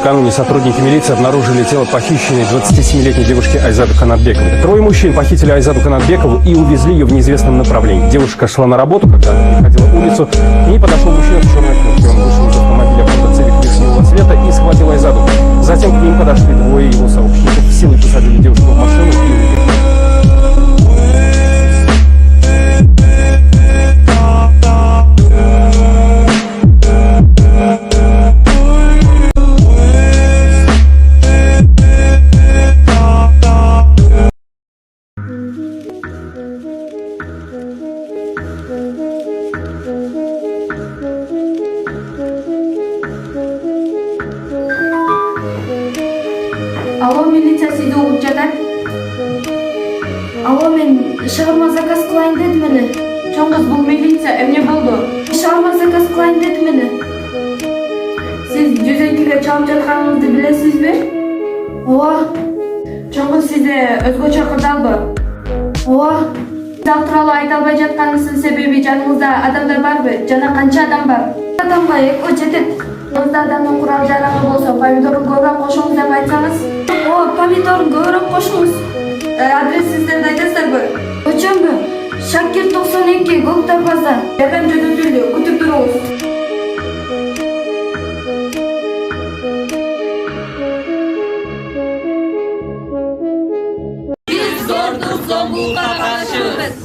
накануне сотрудники милиции обнаружили тело похищенной 27-летней девушки Айзады Канатбековой. Трое мужчин похитили Айзаду Канатбекову и увезли ее в неизвестном направлении. Девушка шла на работу, когда переходила улицу, к ней подошел мужчина в черной куртке. Он вышел из автомобиля Honda Civic вишневого цвета и схватил Айзаду. Затем к ним подошли двое его сообщников, силой посадили девушку в машину и уехали. Алло, милиция сізді ұғып жатат? Алло, мен шағырма заказ қылайын дедім әлі. Чоңғыз, бұл милиция, әмне болды? Шағырма заказ қылайын дедім әлі. Сіз 102-ге чалып жатқаныңызды білесіз бе? Ооба. Чоңғыз, сізді өзгө чакырдалбы? Ооба. Ал тууралуу айта албай жатканыңыздын себеби жаныңызда адамдар барбы? Жана канча адам бар? Адамга эко жетет. Жаныңызда адамдын курал жарагы болсо, помидорун көбүрөөк кошуңуз деп айтсаңыз. Помидорун көбүрөөк кошуңуз. Адресиңизди айтасыздарбы? Көчөмбү? Шакир 92, Көктөр базар. Жардам жөнөтүлдү, күтүп туруңуз. Biz zordur, zombulga karşıyız.